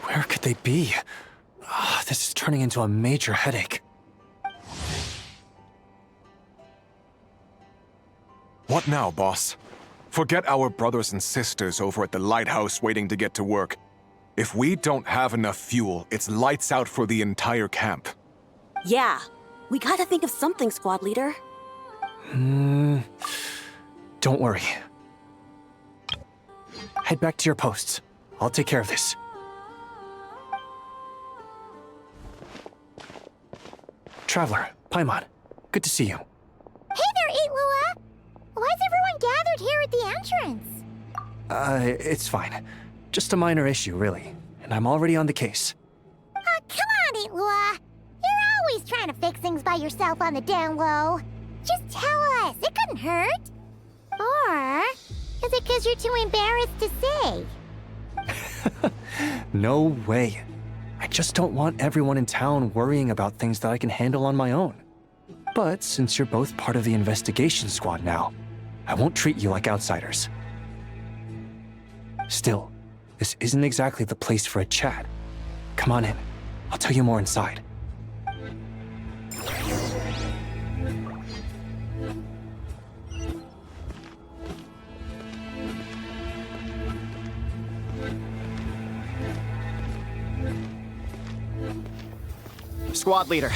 Where could they be? This is turning into a major headache. What now, boss? Forget our brothers and sisters over at the lighthouse waiting to get to work. If we don't have enough fuel, it's lights out for the entire camp. Yeah, we gotta think of something, squad leader. Don't worry. Head back to your posts. I'll take care of this. Traveler, Paimon, good to see you. Hey there, Lua! Why's everyone gathered here at the entrance? It's fine. Just a minor issue, really. And I'm already on the case. Come on, Lua! You're always trying to fix things by yourself on the down low. Just tell us, it couldn't hurt. Or is it because you're too embarrassed to say? No way. I just don't want everyone in town worrying about things that I can handle on my own. But since you're both part of the investigation squad now, I won't treat you like outsiders. Still, this isn't exactly the place for a chat. Come on in. I'll tell you more inside. Squad leader,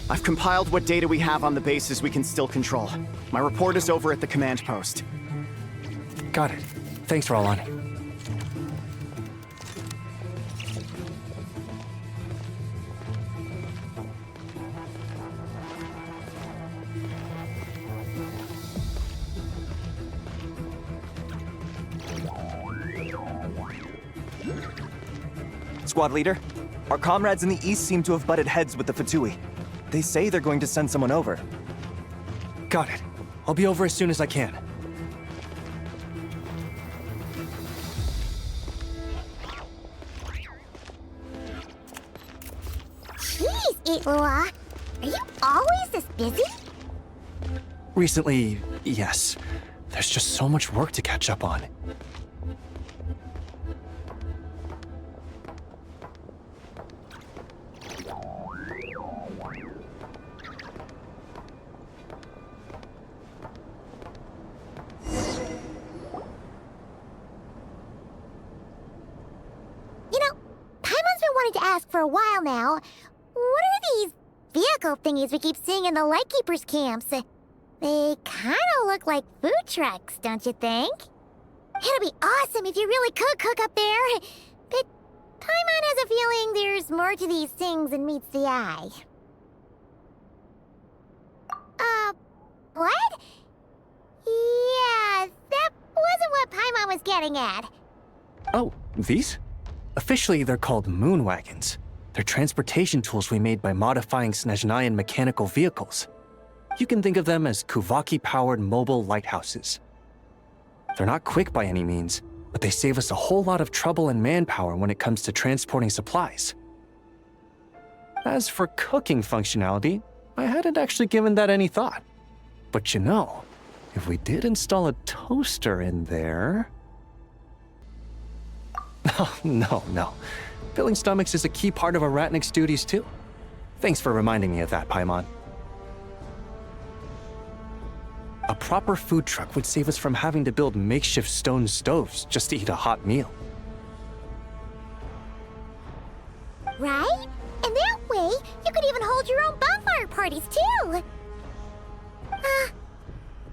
I've compiled what data we have on the bases we can still control. My report is over at the command post. Got it. Thanks, Roland. Squad leader, our comrades in the east seem to have butted heads with the Fatui. They say they're going to send someone over. Got it. I'll be over as soon as I can. Jeez, Lua! Are you always this busy? Recently, yes. There's just so much work to catch up on. For a while now. What are these vehicle thingies we keep seeing in the Lightkeepers' camps? They kind of look like food trucks, don't you think? It'll be awesome if you really could cook up there. But Paimon has a feeling there's more to these things than meets the eye. What? Yeah, that wasn't what Paimon was getting at. Oh, these? Officially, they're called moon wagons. They're transportation tools we made by modifying Snezhnayan mechanical vehicles. You can think of them as Kuvaki-powered mobile lighthouses. They're not quick by any means, but they save us a whole lot of trouble and manpower when it comes to transporting supplies. As for cooking functionality, I hadn't actually given that any thought. But you know, if we did install a toaster in there... Oh, no. Filling stomachs is a key part of a Ratnik's duties, too. Thanks for reminding me of that, Paimon. A proper food truck would save us from having to build makeshift stone stoves just to eat a hot meal. Right? And that way, you could even hold your own bonfire parties, too!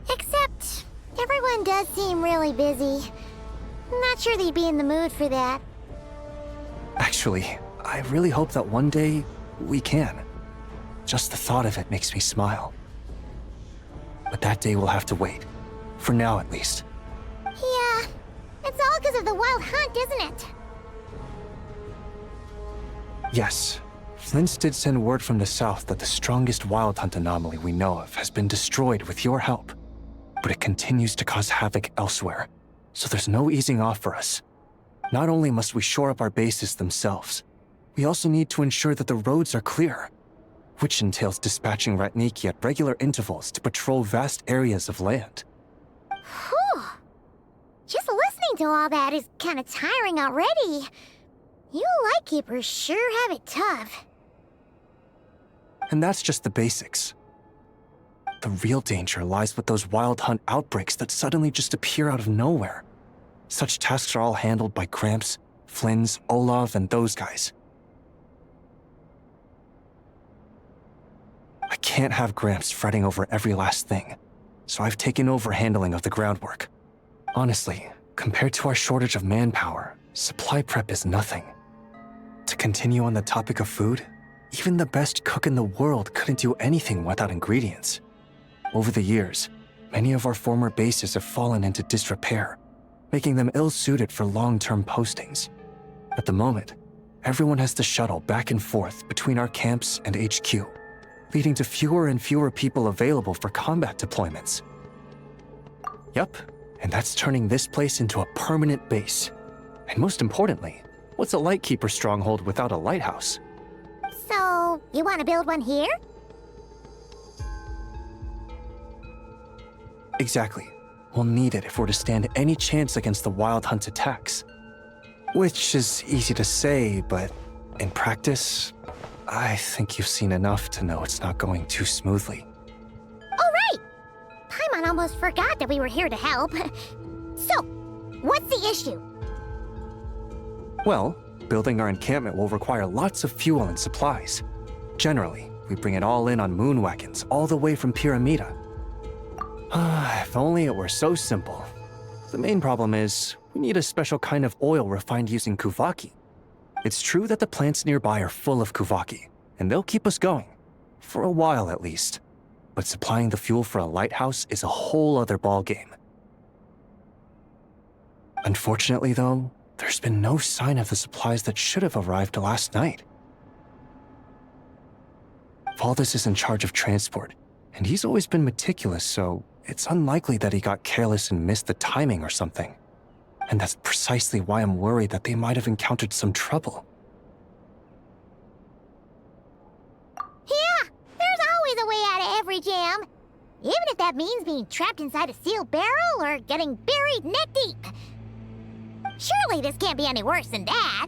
Except, everyone does seem really busy. Not sure they'd be in the mood for that. Actually, I really hope that one day we can. Just the thought of it makes me smile. But that day will have to wait. For now, at least. Yeah, it's all because of the wild hunt, isn't it? Yes. Flint's did send word from the south that the strongest wild hunt anomaly we know of has been destroyed with your help. But it continues to cause havoc elsewhere, so there's no easing off for us. Not only must we shore up our bases themselves, We also need to ensure that the roads are clear, which entails dispatching Ratniki at regular intervals to patrol vast areas of land. Whew. Just listening to all that is kind of tiring already. You lightkeepers sure have it tough. And that's just the basics. The real danger lies with those wild hunt outbreaks that suddenly just appear out of nowhere. Such tasks are all handled by Gramps, Flynn's, Olav, and those guys. I can't have Gramps fretting over every last thing, so I've taken over handling of the groundwork. Honestly, compared to our shortage of manpower, supply prep is nothing. To continue on the topic of food, even the best cook in the world couldn't do anything without ingredients. Over the years, many of our former bases have fallen into disrepair, making them ill-suited for long-term postings. At the moment, everyone has to shuttle back and forth between our camps and HQ, leading to fewer and fewer people available for combat deployments. Yup, and that's turning this place into a permanent base. And most importantly, what's a Lightkeeper stronghold without a lighthouse? So, you want to build one here? Exactly. We'll need it if we're to stand any chance against the Wild Hunt attacks. Which is easy to say, but in practice, I think you've seen enough to know it's not going too smoothly. Oh, right! Paimon almost forgot that we were here to help. So, what's the issue? Well, building our encampment will require lots of fuel and supplies. Generally, we bring it all in on moon wagons all the way from Pyramida. If only it were so simple. The main problem is, we need a special kind of oil refined using Kuvaki. It's true that the plants nearby are full of Kuvaki, and they'll keep us going. For a while at least. But supplying the fuel for a lighthouse is a whole other ballgame. Unfortunately though, there's been no sign of the supplies that should have arrived last night. Valdez is in charge of transport, and he's always been meticulous, so it's unlikely that he got careless and missed the timing or something. And that's precisely why I'm worried that they might have encountered some trouble. Yeah, there's always a way out of every jam. Even if that means being trapped inside a sealed barrel or getting buried neck deep. Surely this can't be any worse than that.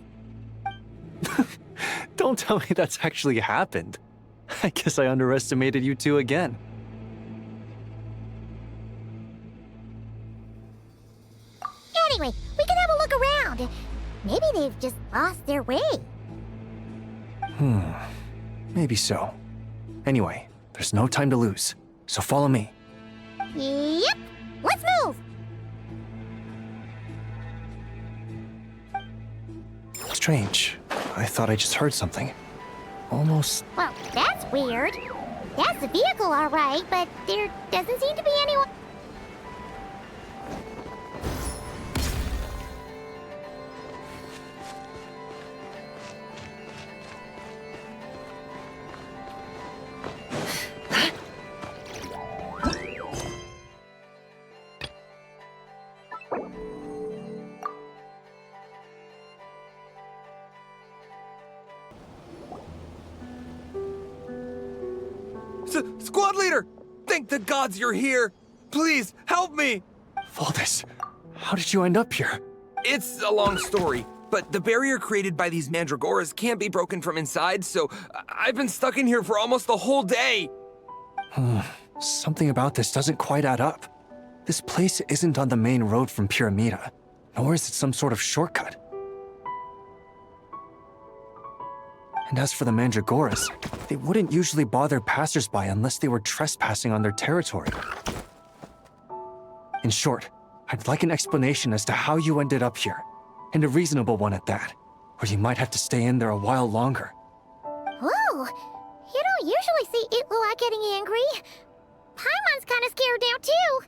Don't tell me that's actually happened. I guess I underestimated you two again. Anyway, we can have a look around. Maybe they've just lost their way. Maybe so. Anyway, there's no time to lose, so follow me. Yep, let's move. Strange. I thought I just heard something. Almost... Well, that's weird. That's the vehicle, all right, but there doesn't seem to be anyone... Squad leader! Thank the gods you're here! Please, help me! Valdez, how did you end up here? It's a long story, but the barrier created by these mandragoras can't be broken from inside, so I've been stuck in here for almost the whole day! Something about this doesn't quite add up. This place isn't on the main road from Pyramida, nor is it some sort of shortcut. And as for the Mandragoras, they wouldn't usually bother passersby unless they were trespassing on their territory. In short, I'd like an explanation as to how you ended up here, and a reasonable one at that, or you might have to stay in there a while longer. Whoa! You don't usually see Itlua getting angry. Paimon's kind of scared now, too.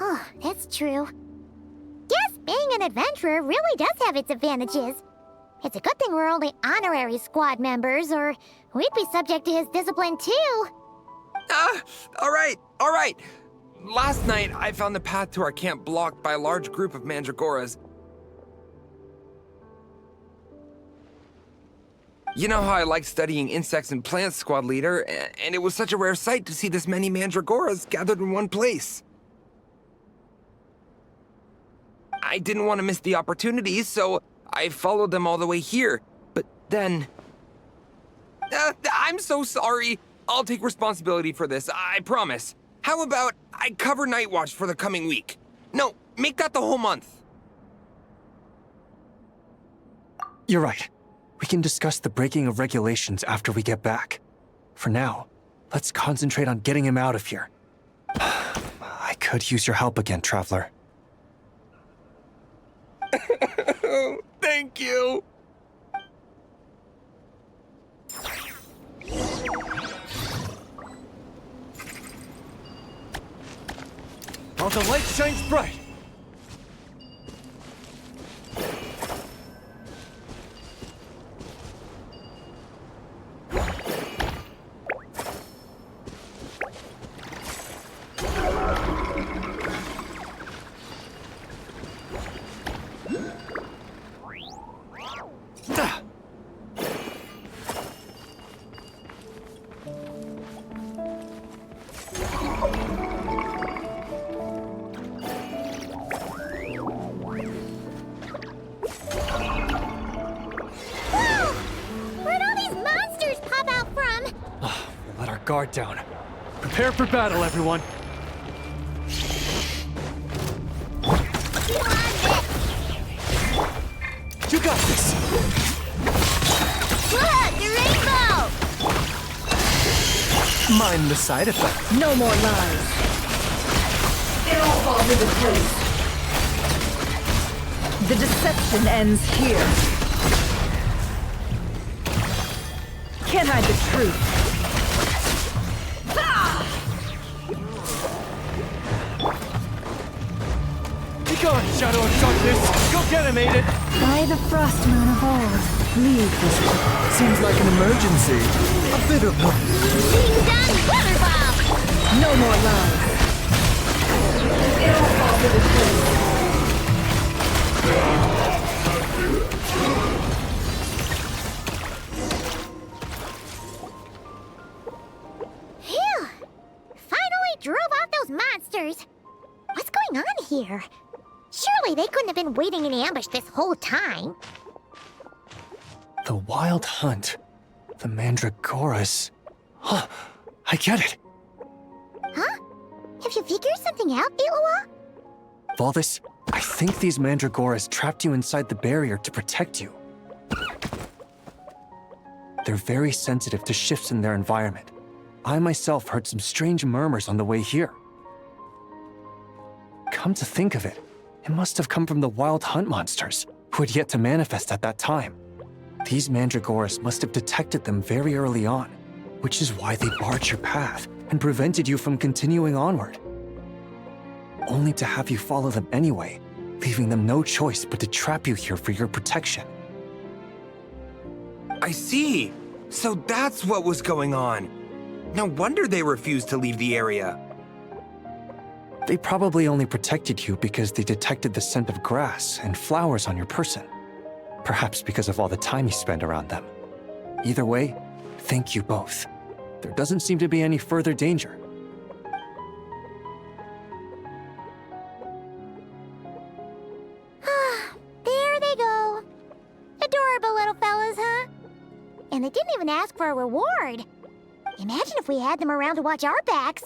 Oh, that's true. Guess being an adventurer really does have its advantages. It's a good thing we're only honorary squad members, or we'd be subject to his discipline, too. All right. Last night, I found the path to our camp blocked by a large group of mandragoras. You know how I like studying insects and plants, Squad Leader, and it was such a rare sight to see this many mandragoras gathered in one place. I didn't want to miss the opportunity, so I followed them all the way here. But then... I'm so sorry. I'll take responsibility for this, I promise. How about I cover Night Watch for the coming week? No, make that the whole month. You're right. We can discuss the breaking of regulations after we get back. For now, let's concentrate on getting him out of here. I could use your help again, Traveler. Thank you. While the light shines bright, guard down. Prepare for battle, everyone. You got this! Look, the rainbow! Mind the side effect. No more lies. It all falls into place. The deception ends here. Can't hide the truth. Be gone, Shadow of Darkness! Go get him, Aiden! By the frost moon of old, leave this place. Seems like an emergency. A bit of one. Ding dong weather bomb! No more lies. It all falls into place. Phew! Finally drove out those monsters! What's going on here? Surely they couldn't have been waiting in ambush this whole time. The Wild Hunt. The Mandragoras. Huh. I get it. Huh? Have you figured something out, Iloa? Valdis, I think these Mandragoras trapped you inside the barrier to protect you. They're very sensitive to shifts in their environment. I myself heard some strange murmurs on the way here. Come to think of it, it must have come from the Wild Hunt monsters, who had yet to manifest at that time. These Mandragoras must have detected them very early on, which is why they barred your path and prevented you from continuing onward. Only to have you follow them anyway, leaving them no choice but to trap you here for your protection. I see. So that's what was going on. No wonder they refused to leave the area. They probably only protected you because they detected the scent of grass and flowers on your person. Perhaps because of all the time you spend around them. Either way, thank you both. There doesn't seem to be any further danger. There they go. Adorable little fellas, huh? And they didn't even ask for a reward. Imagine if we had them around to watch our backs.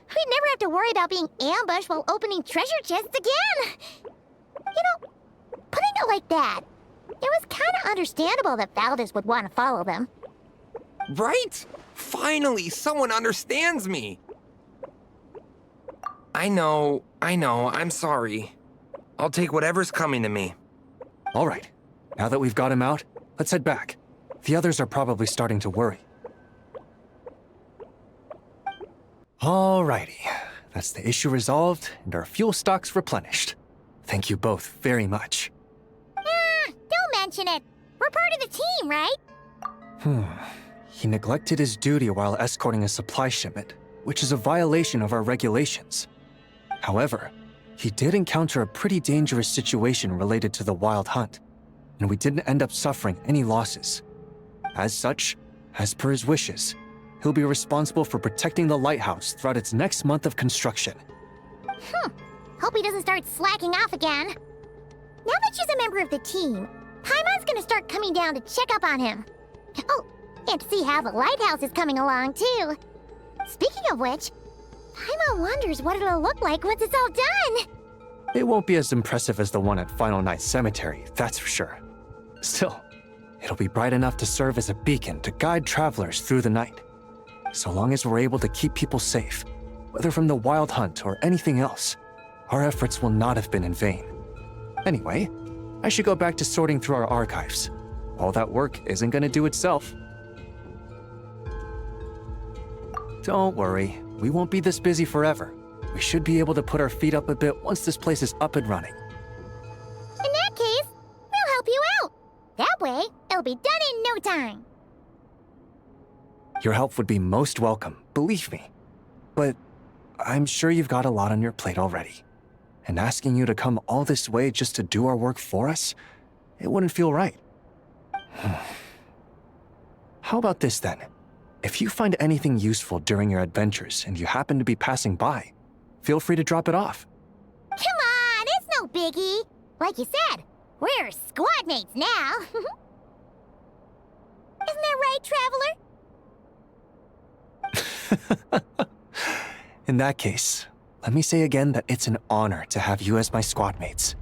We'd never have to worry about being ambushed while opening treasure chests again. You know, putting it like that, it was kind of understandable that Valdis would want to follow them. Right? Finally, someone understands me. I know, I'm sorry. I'll take whatever's coming to me. All right, now that we've got him out, let's head back. The others are probably starting to worry. Alrighty, that's the issue resolved and our fuel stocks replenished. Thank you both very much. Don't mention it. We're part of the team, right? He neglected his duty while escorting a supply shipment, which is a violation of our regulations. However, he did encounter a pretty dangerous situation related to the Wild Hunt, and we didn't end up suffering any losses. As such, as per his wishes, he'll be responsible for protecting the lighthouse throughout its next month of construction. Hope he doesn't start slacking off again. Now that she's a member of the team, Paimon's gonna start coming down to check up on him. Oh, and to see how the lighthouse is coming along, too. Speaking of which, Paimon wonders what it'll look like once it's all done. It won't be as impressive as the one at Final Night Cemetery, that's for sure. Still, it'll be bright enough to serve as a beacon to guide travelers through the night. So long as we're able to keep people safe, whether from the wild hunt or anything else, our efforts will not have been in vain. Anyway, I should go back to sorting through our archives. All that work isn't gonna do itself. Don't worry, we won't be this busy forever. We should be able to put our feet up a bit once this place is up and running. In that case, we'll help you out. That way, it'll be done in no time. Your help would be most welcome, believe me. But I'm sure you've got a lot on your plate already. And asking you to come all this way just to do our work for us, it wouldn't feel right. How about this then? If you find anything useful during your adventures and you happen to be passing by, feel free to drop it off. Come on, it's no biggie. Like you said, we're squad mates now. Isn't that right, Traveler? In that case, let me say again that it's an honor to have you as my squad mates.